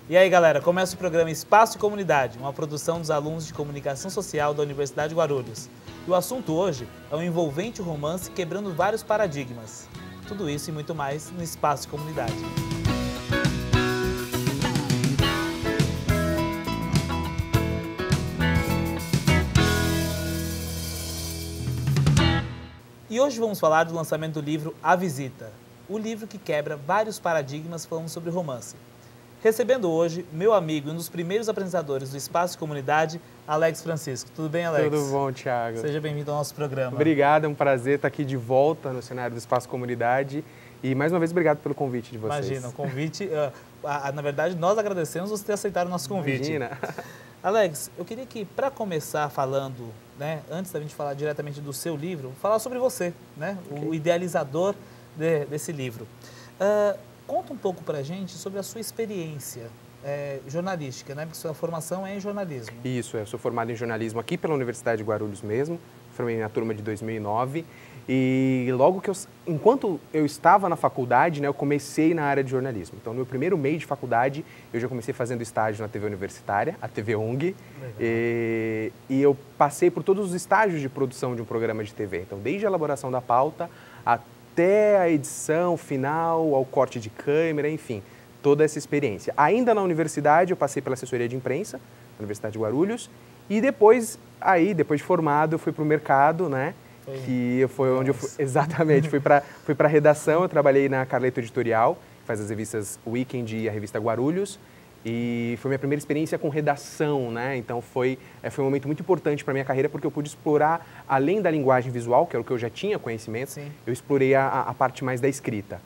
E aí, galera, começa o programa Espaço e Comunidade, uma produção dos alunos de Comunicação Social da Universidade de Guarulhos. E o assunto hoje é um envolvente romance quebrando vários paradigmas. Tudo isso e muito mais no Espaço e Comunidade. E hoje vamos falar do lançamento do livro A Visita, o livro que quebra vários paradigmas falando sobre romance. Recebendo hoje meu amigo e um dos primeiros apresentadores do Espaço e Comunidade, Alex Francisco. Tudo bem, Alex? Tudo bom, Thiago. Seja bem-vindo ao nosso programa. Obrigado, é um prazer estar aqui de volta no cenário do Espaço Comunidade. E mais uma vez, obrigado pelo convite de vocês. Imagina, o convite, na verdade, nós agradecemos você ter aceitado o nosso convite. Imagina. Alex, eu queria que, para começar falando, né, antes da gente falar diretamente do seu livro, falar sobre você, né, o idealizador desse livro. Conta um pouco para a gente sobre a sua experiência jornalística, né, porque sua formação é em jornalismo. Isso, eu sou formado em jornalismo aqui pela Universidade de Guarulhos mesmo, formei na turma de 2009. E logo que enquanto eu estava na faculdade, né, eu comecei na área de jornalismo. Então, no meu primeiro mês de faculdade, eu já comecei fazendo estágio na TV universitária, a TV ONG. E eu passei por todos os estágios de produção de um programa de TV. Então, desde a elaboração da pauta até a edição final, ao corte de câmera, enfim, toda essa experiência. Ainda na universidade, eu passei pela assessoria de imprensa, na Universidade de Guarulhos. E depois de formado, eu fui para o mercado, né? Que foi onde eu fui, exatamente, fui para a redação. Eu trabalhei na Carleto Editorial, que faz as revistas Weekend e a revista Guarulhos, e foi minha primeira experiência com redação, né? Então foi um momento muito importante para minha carreira, porque eu pude explorar, além da linguagem visual, que era o que eu já tinha conhecimento, sim, eu explorei a parte mais da escrita.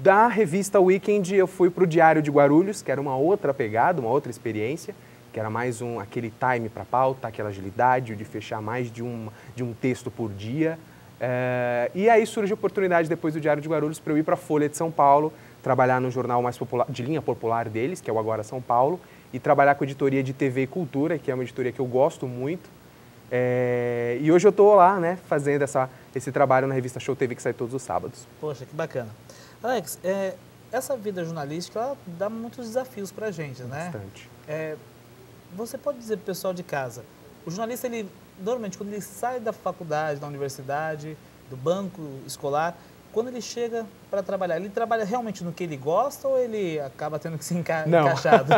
Da revista Weekend eu fui para o Diário de Guarulhos, que era uma outra pegada, uma outra experiência, que era mais aquele time para pauta, aquela agilidade de fechar mais de um texto por dia. E aí surgiu a oportunidade, depois do Diário de Guarulhos, para eu ir para a Folha de São Paulo, trabalhar no jornal mais popular, de linha popular deles, que é o Agora São Paulo, e trabalhar com a editoria de TV e Cultura, que é uma editoria que eu gosto muito. E hoje eu estou lá, né, fazendo esse trabalho na revista Show TV, que sai todos os sábados. Poxa, que bacana. Alex, essa vida jornalística ela dá muitos desafios para a gente, né? Bastante. Você pode dizer para o pessoal de casa, o jornalista, ele normalmente, quando ele sai da faculdade, da universidade, do banco escolar, quando ele chega para trabalhar, ele trabalha realmente no que ele gosta ou ele acaba tendo que se encaixado?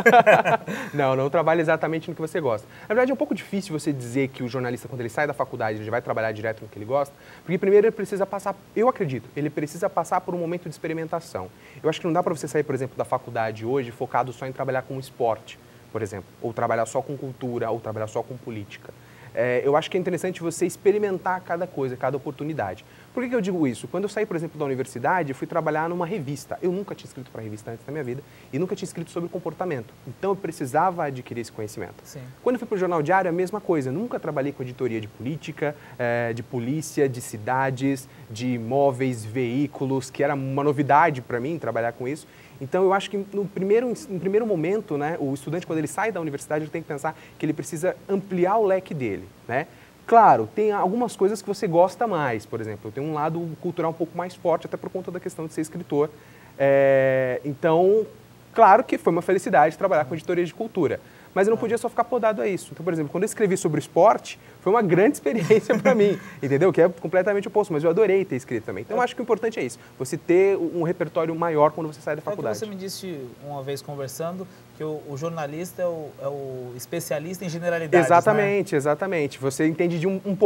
Não trabalha exatamente no que você gosta. Na verdade, é um pouco difícil você dizer que o jornalista, quando ele sai da faculdade, ele vai trabalhar direto no que ele gosta, porque primeiro ele precisa passar, eu acredito, ele precisa passar por um momento de experimentação. Eu acho que não dá para você sair, por exemplo, da faculdade hoje focado só em trabalhar com esporte, por exemplo, ou trabalhar só com cultura, ou trabalhar só com política. Eu acho que é interessante você experimentar cada coisa, cada oportunidade. Por que eu digo isso? Quando eu saí, por exemplo, da universidade, eu fui trabalhar numa revista. Eu nunca tinha escrito para revista antes da minha vida e nunca tinha escrito sobre comportamento. Então, eu precisava adquirir esse conhecimento. Sim. Quando eu fui para o Jornal Diário, a mesma coisa. Eu nunca trabalhei com editoria de política, de polícia, de cidades, de imóveis, veículos, que era uma novidade para mim trabalhar com isso. Então, eu acho que no primeiro momento, né, o estudante, quando ele sai da universidade, ele tem que pensar que ele precisa ampliar o leque dele, né? Claro, tem algumas coisas que você gosta mais, por exemplo, eu tenho um lado cultural um pouco mais forte, até por conta da questão de ser escritor. Então, claro que foi uma felicidade trabalhar com editoria de cultura, mas eu não podia só ficar podado a isso. Então, por exemplo, quando eu escrevi sobre esporte, foi uma grande experiência para mim, entendeu? Que é completamente oposto, mas eu adorei ter escrito também. Então, eu acho que o importante é isso, você ter um repertório maior quando você sai da faculdade. Você me disse uma vez conversando que o jornalista é o especialista em generalidades, exatamente, né? Exatamente. Você entende de um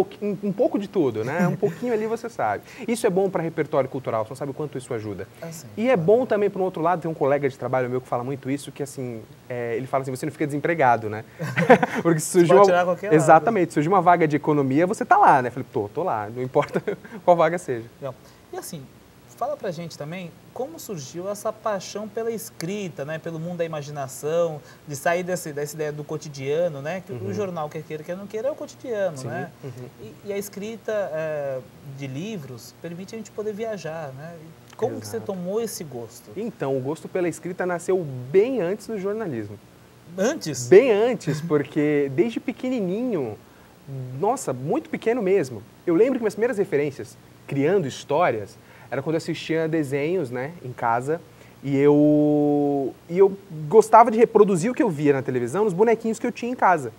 pouco de tudo, né? Um pouquinho ali você sabe. Isso é bom para repertório cultural, você não sabe o quanto isso ajuda. Assim, e é bom também, por um outro lado, tem um colega de trabalho meu que fala muito isso, que assim, ele fala assim, você não fica desempregado, né? Porque surgiu pode tirar qualquer lado. Exatamente, surgiu uma vaga de economia, você tá lá, né? Falei, tô lá, não importa qual vaga seja. Legal. E assim, fala pra gente também como surgiu essa paixão pela escrita, né? Pelo mundo da imaginação, de sair dessa ideia do cotidiano, né? Que o jornal, quer queira, quer não queira, é o cotidiano, sim, né? E a escrita de livros permite a gente poder viajar, né? Como que você tomou esse gosto? Então, o gosto pela escrita nasceu bem antes do jornalismo. Antes? Bem antes, porque desde pequenininho, nossa, muito pequeno mesmo, eu lembro que minhas primeiras referências, criando histórias, era quando eu assistia desenhos, né, em casa, E eu gostava de reproduzir o que eu via na televisão nos bonequinhos que eu tinha em casa,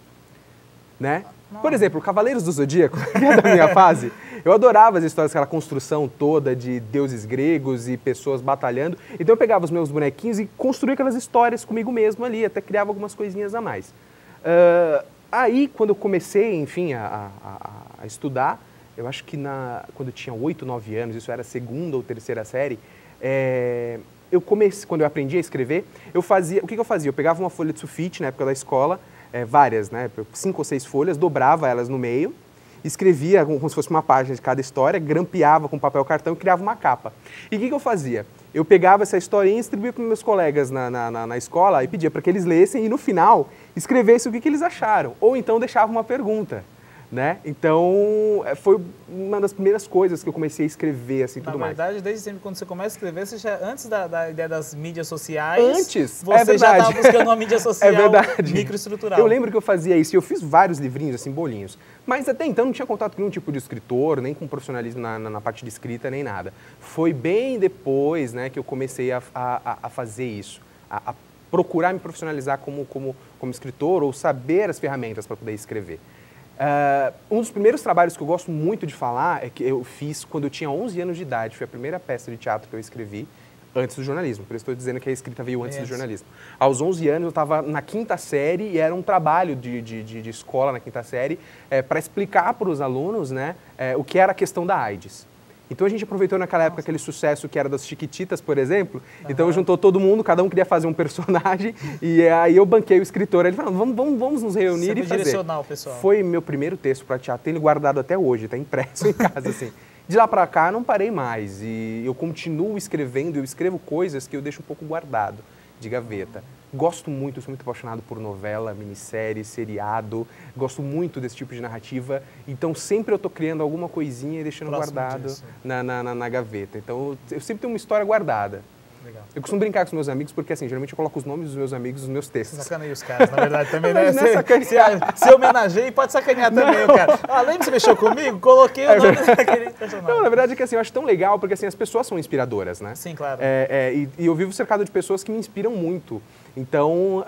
né? Por exemplo, Cavaleiros do Zodíaco, que é da minha fase, eu adorava as histórias, aquela construção toda de deuses gregos e pessoas batalhando. Então eu pegava os meus bonequinhos e construía aquelas histórias comigo mesmo ali, até criava algumas coisinhas a mais. Aí, quando eu comecei, enfim, a estudar, eu acho que quando eu tinha 8, 9 anos, isso era a segunda ou terceira série, quando eu aprendi a escrever, o que eu fazia? Eu pegava uma folha de sulfite na época da escola, várias, né, 5 ou 6 folhas, dobrava elas no meio, escrevia como se fosse uma página de cada história, grampeava com papel cartão e criava uma capa. E o que eu fazia? Eu pegava essa historinha e distribuía para meus colegas na escola e pedia para que eles lessem e no final escrevessem o que eles acharam, ou então deixava uma pergunta. Né? Então, foi uma das primeiras coisas que eu comecei a escrever, assim, tudo mais. Na verdade, desde sempre, quando você começa a escrever, você já, antes da ideia das mídias sociais, você já estava buscando uma mídia social microestrutural. Eu lembro que eu fazia isso, e eu fiz vários livrinhos, assim, bolinhos. Mas até então não tinha contato com nenhum tipo de escritor, nem com profissionalismo na parte de escrita, nem nada. Foi bem depois, né, que eu comecei a fazer isso, a procurar me profissionalizar como escritor, ou saber as ferramentas para poder escrever. Um dos primeiros trabalhos que eu gosto muito de falar é que eu fiz quando eu tinha 11 anos de idade. Foi a primeira peça de teatro que eu escrevi antes do jornalismo. Por isso estou dizendo que a escrita veio antes do jornalismo. Aos 11 anos eu estava na 5ª série e era um trabalho de escola na 5ª série para explicar para os alunos, né, o que era a questão da AIDS. Então a gente aproveitou naquela época aquele sucesso que era das Chiquititas, por exemplo. Então juntou todo mundo, cada um queria fazer um personagem e aí eu banquei o escritor. Ele falou, vamos nos reunir e fazer. Direcionar o pessoal. Foi meu primeiro texto para teatro, tenho ele guardado até hoje, está impresso em casa, assim. De lá para cá não parei mais e eu continuo escrevendo, eu escrevo coisas que eu deixo um pouco guardado, de gaveta. Gosto muito, sou muito apaixonado por novela, minissérie, seriado, gosto muito desse tipo de narrativa, então sempre eu estou criando alguma coisinha e deixando guardado na gaveta. Então eu sempre tenho uma história guardada. Legal. Eu costumo brincar com os meus amigos porque, assim, geralmente eu coloco os nomes dos meus amigos nos meus textos. Sacaneia os caras, na verdade, também, né? Se homenageia, pode sacanear também o cara. Além de você mexer comigo, coloquei o nome daquele personagem. Não, na verdade é que, assim, eu acho tão legal porque, assim, as pessoas são inspiradoras, né? Sim, claro. E eu vivo cercado de pessoas que me inspiram muito. Então,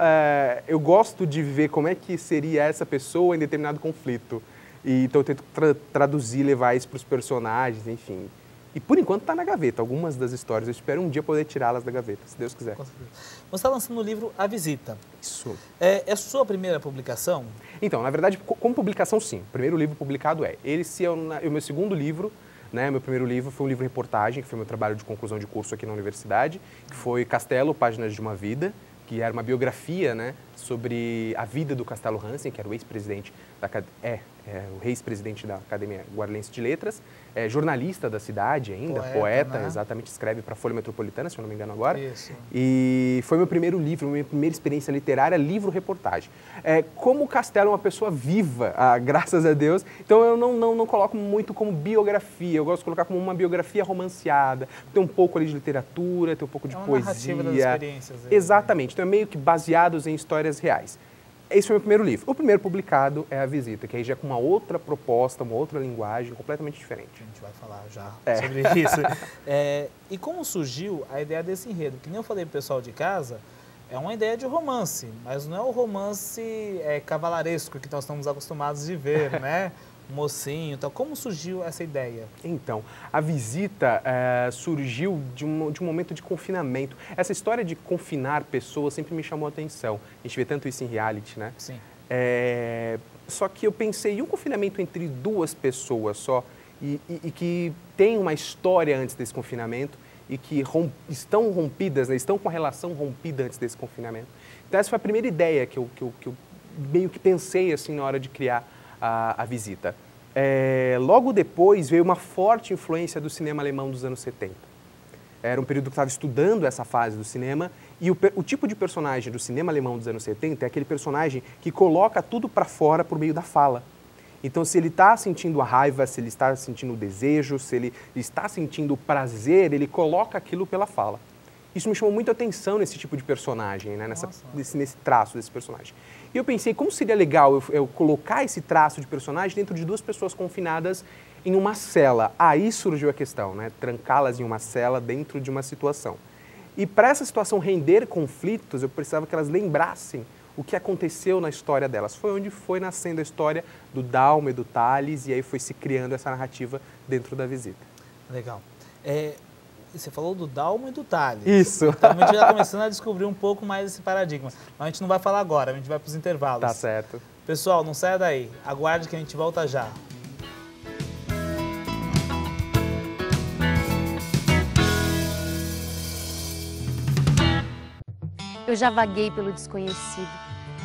eu gosto de ver como é que seria essa pessoa em determinado conflito. Então, eu tento traduzir, levar isso para os personagens, enfim. E, por enquanto, está na gaveta, algumas das histórias. Eu espero um dia poder tirá-las da gaveta, se Deus quiser. Você está lançando o livro A Visita. Isso. É sua primeira publicação? Então, na verdade, como publicação, sim. O primeiro livro publicado Esse é o meu segundo livro. Né? Meu primeiro livro foi um livro-reportagem, que foi meu trabalho de conclusão de curso aqui na universidade, que foi Castelo, Páginas de uma Vida, que era uma biografia, né, sobre a vida do Castelo Hansen, que era o ex-presidente o ex-presidente da Academia Guarulhense de Letras, jornalista da cidade ainda, poeta, né? Exatamente, escreve para a Folha Metropolitana, se eu não me engano agora. Isso. E foi meu primeiro livro, minha primeira experiência literária, livro-reportagem. Como o Castelo é uma pessoa viva, graças a Deus, então eu não coloco muito como biografia, eu gosto de colocar como uma biografia romanceada, tem um pouco ali de literatura, tem um pouco de poesia. Narrativa das experiências. Exatamente, então é meio que baseados em histórias reais. Esse foi o meu primeiro livro. O primeiro publicado é A Visita, que aí já é com uma outra proposta, uma outra linguagem completamente diferente. A gente vai falar já sobre isso. E como surgiu a ideia desse enredo? Que nem eu falei para o pessoal de casa, é uma ideia de romance, mas não é o romance cavalaresco que nós estamos acostumados de ver, né? Mocinho, então como surgiu essa ideia? Então, A Visita surgiu de um momento de confinamento. Essa história de confinar pessoas sempre me chamou a atenção. A gente vê tanto isso em reality, né? Sim. Só que eu pensei, e um confinamento entre duas pessoas só, e que tem uma história antes desse confinamento, e que estão rompidas, né? Estão com a relação rompida antes desse confinamento. Então essa foi a primeira ideia que eu meio que pensei assim na hora de criar a Visita. Logo depois veio uma forte influência do cinema alemão dos anos 70. Era um período que eu estava estudando essa fase do cinema e o tipo de personagem do cinema alemão dos anos 70 é aquele personagem que coloca tudo para fora por meio da fala. Então, se ele está sentindo a raiva, se ele está sentindo o desejo, se ele está sentindo o prazer, ele coloca aquilo pela fala. Isso me chamou muita atenção nesse tipo de personagem, né? Nesse traço desse personagem. E eu pensei, como seria legal eu colocar esse traço de personagem dentro de duas pessoas confinadas em uma cela? Aí surgiu a questão, né? Trancá-las em uma cela dentro de uma situação. E para essa situação render conflitos, eu precisava que elas lembrassem o que aconteceu na história delas. Foi onde foi nascendo a história do Dalmo e do Thales, e aí foi se criando essa narrativa dentro da visita. Legal. Você falou do Dalmo e do Thales. Isso. Então a gente já começando a descobrir um pouco mais esse paradigma. Mas a gente não vai falar agora, a gente vai para os intervalos. Tá certo. Pessoal, não saia daí. Aguarde que a gente volta já. Eu já vaguei pelo desconhecido,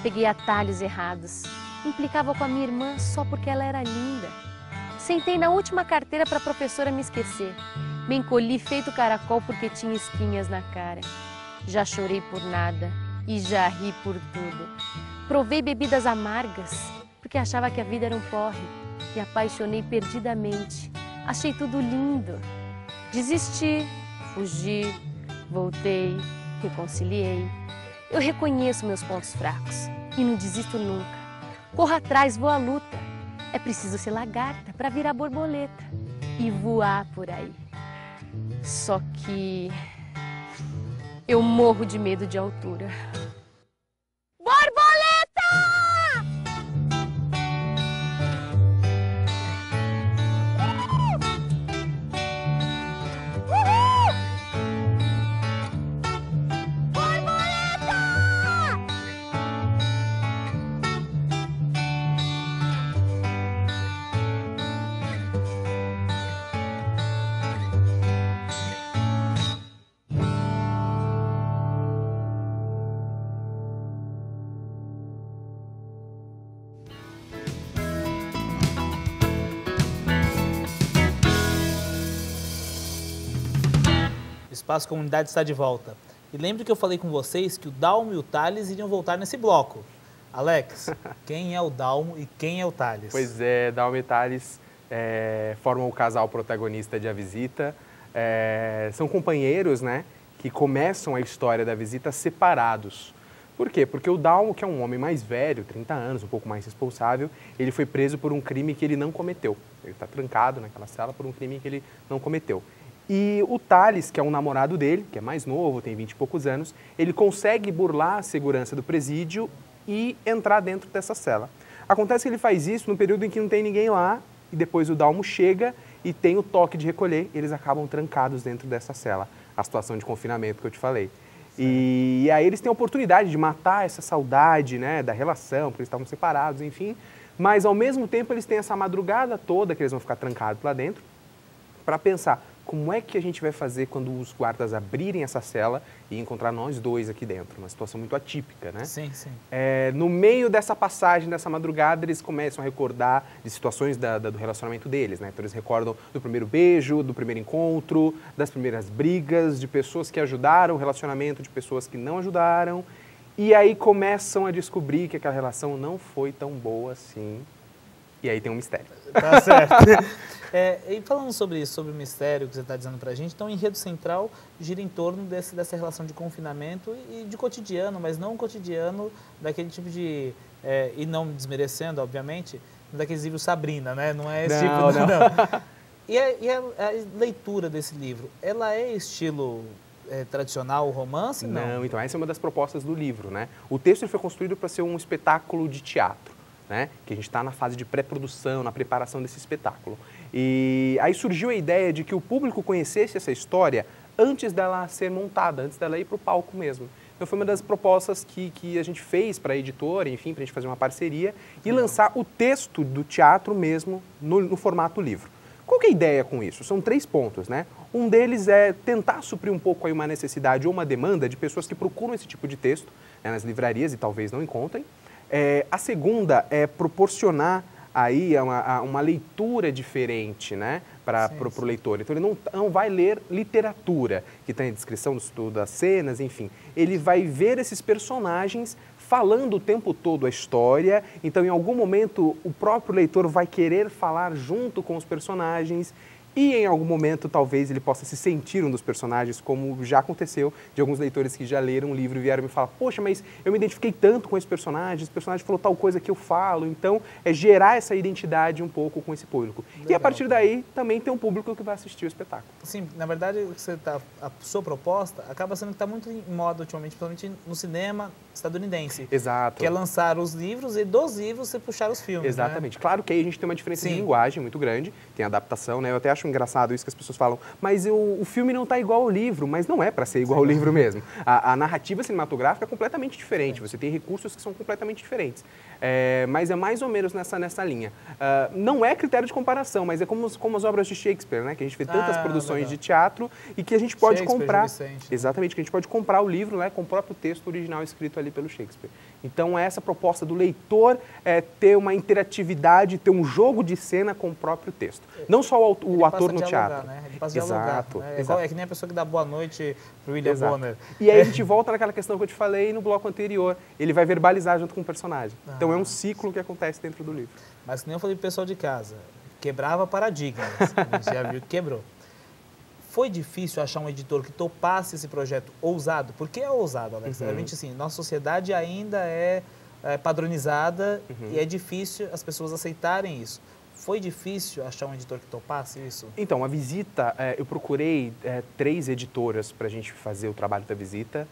peguei atalhos errados, implicava com a minha irmã só porque ela era linda. Sentei na última carteira para a professora me esquecer, me encolhi feito caracol porque tinha espinhas na cara. Já chorei por nada e já ri por tudo. Provei bebidas amargas porque achava que a vida era um porre e apaixonei perdidamente. Achei tudo lindo. Desisti, fugi, voltei, reconciliei. Eu reconheço meus pontos fracos e não desisto nunca. Corro atrás, vou à luta. É preciso ser lagarta para virar borboleta e voar por aí. Só que eu morro de medo de altura. Borboleta! O Espaço Comunidade está de volta. E lembre que eu falei com vocês que o Dalmo e o Thales iriam voltar nesse bloco. Alex, quem é o Dalmo e quem é o Thales? Pois é, Dalmo e Thales formam o casal protagonista de A Visita. São companheiros, né, que começam a história da visita separados. Por quê? Porque o Dalmo, que é um homem mais velho, 30 anos, um pouco mais responsável, ele foi preso por um crime que ele não cometeu. Ele está trancado naquela cela por um crime que ele não cometeu. E o Thales, que é um namorado dele, que é mais novo, tem 20 e poucos anos, ele consegue burlar a segurança do presídio e entrar dentro dessa cela. Acontece que ele faz isso no período em que não tem ninguém lá, e depois o Dalmo chega e tem o toque de recolher, eles acabam trancados dentro dessa cela, a situação de confinamento que eu te falei. E aí eles têm a oportunidade de matar essa saudade, né, da relação, porque eles estavam separados, enfim, mas ao mesmo tempo eles têm essa madrugada toda que eles vão ficar trancados lá dentro, para pensar como é que a gente vai fazer quando os guardas abrirem essa cela e encontrar nós dois aqui dentro. Uma situação muito atípica, né? Sim, sim. No meio dessa passagem, dessa madrugada, eles começam a recordar de situações do relacionamento deles, né? Então eles recordam do primeiro beijo, do primeiro encontro, das primeiras brigas, de pessoas que ajudaram o relacionamento, de pessoas que não ajudaram. E aí começam a descobrir que aquela relação não foi tão boa assim. E aí tem um mistério. Tá certo. E falando sobre isso, sobre o mistério que você está dizendo para a gente, então o enredo central gira em torno dessa relação de confinamento e de cotidiano, mas não um cotidiano daquele tipo de... e não desmerecendo, obviamente, daqueles livros Sabrina, né? Não é esse tipo... Não. E a leitura desse livro, ela é estilo tradicional, romance? Não, então essa é uma das propostas do livro, né? O texto foi construído para ser um espetáculo de teatro. Né? Que a gente está na fase de pré-produção, na preparação desse espetáculo. E aí surgiu a ideia de que o público conhecesse essa história antes dela ser montada, antes dela ir para o palco mesmo. Então foi uma das propostas que a gente fez para a editora, enfim, para a gente fazer uma parceria e lançar o texto do teatro mesmo no formato livro. Qual que é a ideia com isso? São 3 pontos, né? Um deles é tentar suprir um pouco aí uma necessidade ou uma demanda de pessoas que procuram esse tipo de texto, né, nas livrarias e talvez não encontrem. A segunda é proporcionar aí uma leitura diferente, né, para o leitor. Então ele não vai ler literatura, que tem a descrição das cenas, enfim. Ele vai ver esses personagens falando o tempo todo a história, então em algum momento o próprio leitor vai querer falar junto com os personagens E em algum momento, talvez, ele possa se sentir um dos personagens, como já aconteceu de alguns leitores que já leram o livro e vieram me falar, poxa, mas eu me identifiquei tanto com esse personagem falou tal coisa que eu falo. Então, é gerar essa identidade um pouco com esse público. Legal. E a partir daí, também tem um público que vai assistir o espetáculo. Sim, na verdade, a sua proposta acaba sendo que está muito em moda ultimamente, principalmente no cinema estadunidense. Exato. Que é lançar os livros e dos livros você puxar os filmes. Exatamente. Né? Claro que aí a gente tem uma diferença Sim. de linguagem muito grande, tem adaptação, né? Eu até acho engraçado isso que as pessoas falam, mas o filme não está igual ao livro, mas não é para ser igual ao livro mesmo. A narrativa cinematográfica é completamente diferente, você tem recursos que são completamente diferentes. Mas é mais ou menos nessa linha. Não é critério de comparação, mas é como as obras de Shakespeare, né? Que a gente vê tantas produções de teatro e que a gente pode comprar. Exatamente, que a gente pode comprar o livro, né, com o próprio texto original escrito ali pelo Shakespeare. Então, essa proposta do leitor é ter uma interatividade, ter um jogo de cena com o próprio texto. Não só o ator no teatro. Né? Ele passa a dialogar, né? É que nem a pessoa que dá boa noite para o William Bonner. E aí a gente volta naquela questão que eu te falei no bloco anterior. Ele vai verbalizar junto com o personagem. Então é um ciclo que acontece dentro do livro. Mas que nem eu falei pro pessoal de casa, quebrava paradigmas. A gente já viu que quebrou. Foi difícil achar um editor que topasse esse projeto ousado? Porque é ousado, Alex. Realmente, assim, nossa sociedade ainda é padronizada e é difícil as pessoas aceitarem isso. Foi difícil achar um editor que topasse isso? Então, a visita, eu procurei 3 editoras para a gente fazer o trabalho da visita.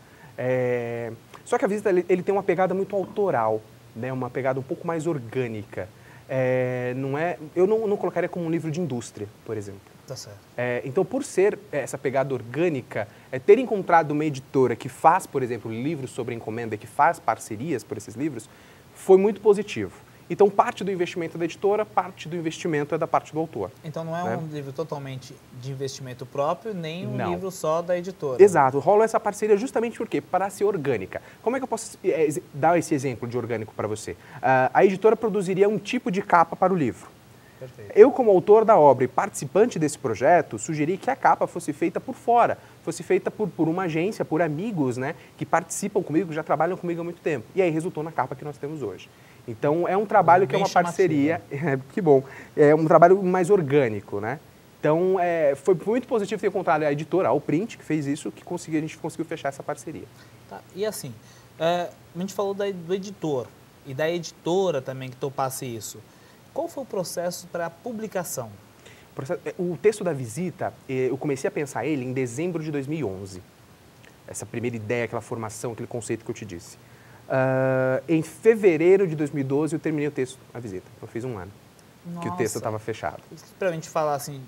Só que a visita ele tem uma pegada muito autoral, né? Uma pegada um pouco mais orgânica. Eu não colocaria como um livro de indústria, por exemplo. Tá certo. Então, por ser essa pegada orgânica, ter encontrado uma editora que faz, por exemplo, livros sobre encomenda, que faz parcerias por esses livros, foi muito positivo. Então, parte do investimento é da editora, parte do investimento é da parte do autor. Então, não é um livro totalmente de investimento próprio, nem um livro só da editora. Exato. Rola essa parceria justamente porque para ser orgânica. Como é que eu posso dar esse exemplo de orgânico para você? A editora produziria um tipo de capa para o livro. Perfeito. Eu, como autor da obra e participante desse projeto, sugeri que a capa fosse feita por fora, fosse feita por uma agência, por amigos, né, que participam comigo, que já trabalham comigo há muito tempo. E aí resultou na capa que nós temos hoje. Então, é um trabalho que é uma parceria, que bom, é um trabalho mais orgânico, né? Então, foi muito positivo ter encontrado a editora, a Print, que fez isso, que a gente conseguiu fechar essa parceria. Tá. E assim, a gente falou do editor e da editora também que topasse isso. Qual foi o processo para a publicação? O texto da visita, eu comecei a pensar ele em dezembro de 2011. Essa primeira ideia, aquela formação, aquele conceito que eu te disse. Em fevereiro de 2012, eu terminei o texto, a visita. Eu fiz um ano que o texto estava fechado. Para a gente falar assim,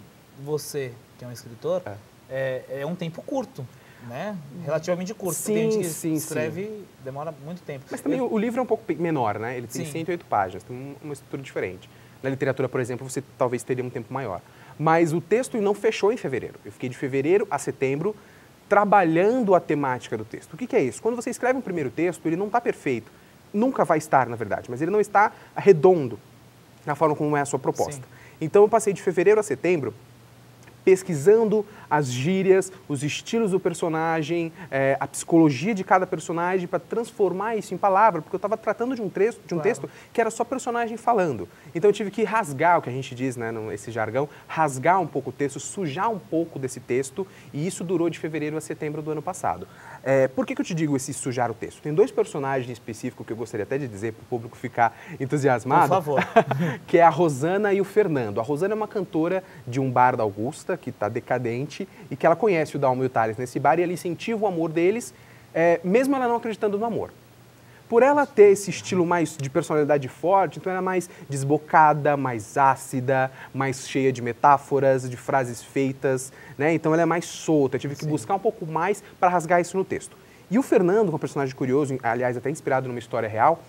você que é um escritor, é um tempo curto, né? Relativamente curto. Sim, tem gente que sim, escreve, demora muito tempo. Mas também o livro é um pouco menor, né? Ele tem 108 páginas, tem uma estrutura diferente. Na literatura, por exemplo, você talvez teria um tempo maior. Mas o texto não fechou em fevereiro. Eu fiquei de fevereiro a setembro trabalhando a temática do texto. O que é isso? Quando você escreve um primeiro texto, ele não está perfeito. Nunca vai estar, na verdade, mas ele não está redondo na forma como é a sua proposta. Sim. Então, eu passei de fevereiro a setembro pesquisando as gírias, os estilos do personagem, a psicologia de cada personagem para transformar isso em palavra, porque eu estava tratando de um texto que era só personagem falando. Então eu tive que rasgar, o que a gente diz, né, nesse jargão, rasgar um pouco o texto, sujar um pouco desse texto, e isso durou de fevereiro a setembro do ano passado. Por que eu te digo esse sujar o texto? Tem 2 personagens específicos que eu gostaria até de dizer para o público ficar entusiasmado. Por favor. Que é a Rosana e o Fernando. A Rosana é uma cantora de um bar da Augusta, que está decadente, e que ela conhece o Dalmo e o Thales nesse bar, e ela incentiva o amor deles, mesmo ela não acreditando no amor. Por ela ter esse estilo mais de personalidade forte, então ela é mais desbocada, mais ácida, mais cheia de metáforas, de frases feitas, né? Então ela é mais solta. Eu tive que buscar um pouco mais para rasgar isso no texto. E o Fernando, que é um personagem curioso, aliás, até inspirado numa história real,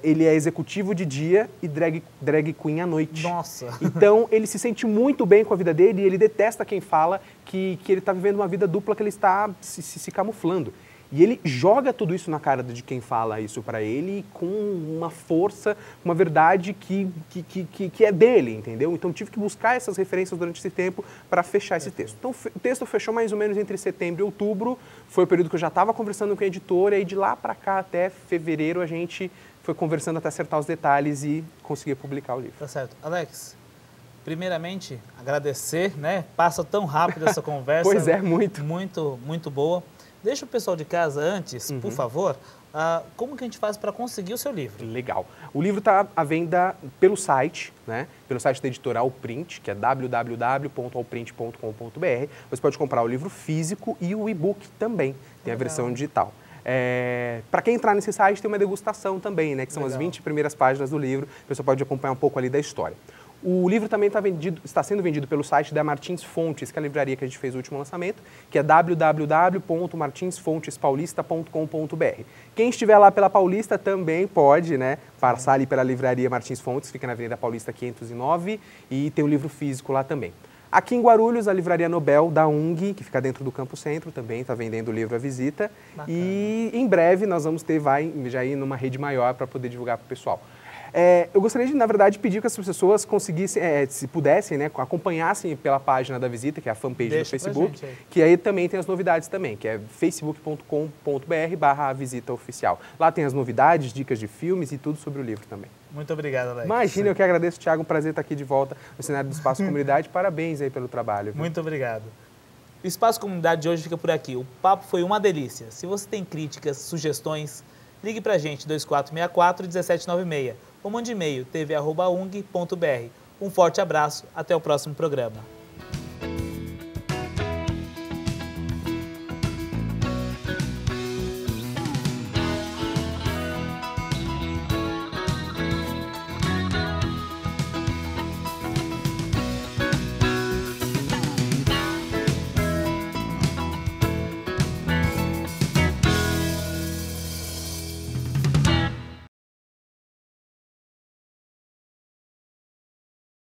ele é executivo de dia e drag queen à noite. Nossa! Então, ele se sente muito bem com a vida dele e ele detesta quem fala que ele está vivendo uma vida dupla, que ele está se camuflando. E ele joga tudo isso na cara de quem fala isso para ele com uma força, uma verdade que é dele, entendeu? Então, tive que buscar essas referências durante esse tempo para fechar esse texto. Então, o texto fechou mais ou menos entre setembro e outubro. Foi o período que eu já estava conversando com a editora e de lá para cá até fevereiro a gente foi conversando até acertar os detalhes e conseguir publicar o livro. Tá certo. Alex, primeiramente, agradecer, né? Passa tão rápido essa conversa. Pois é, muito. Muito boa. Deixa o pessoal de casa antes, por favor, como que a gente faz para conseguir o seu livro? Legal. O livro está à venda pelo site, né? Pelo site da editora Alprint, que é www.alprint.com.br. Você pode comprar o livro físico e o e-book também, tem a versão digital. Para quem entrar nesse site tem uma degustação também, né? Que são as 20 primeiras páginas do livro, a pessoa pode acompanhar um pouco ali da história. O livro também está sendo vendido pelo site da Martins Fontes, que é a livraria que a gente fez o último lançamento, que é www.martinsfontepaulista.com.br. Quem estiver lá pela Paulista também pode, né, passar ali pela livraria Martins Fontes, fica na Avenida Paulista 509, e tem o livro físico lá também. Aqui em Guarulhos, a Livraria Nobel da UNG, que fica dentro do Campo Centro, também está vendendo o livro à visita. Bacana. E em breve nós vamos ter, já ir numa rede maior para poder divulgar para o pessoal. Eu gostaria de, na verdade, pedir que as pessoas conseguissem, se pudessem, né, acompanhassem pela página da visita, que é a fanpage do Facebook, que aí também tem as novidades também, que é facebook.com.br/visitaoficial. Lá tem as novidades, dicas de filmes e tudo sobre o livro também. Muito obrigado, Alex. Imagina, eu que agradeço, Thiago, um prazer estar aqui de volta no cenário do Espaço Comunidade. Parabéns aí pelo trabalho. Viu? Muito obrigado. O Espaço Comunidade de hoje fica por aqui. O papo foi uma delícia. Se você tem críticas, sugestões, ligue pra gente, 2464-1796. Ou mande e-mail, tv@ung.br. Um forte abraço, até o próximo programa.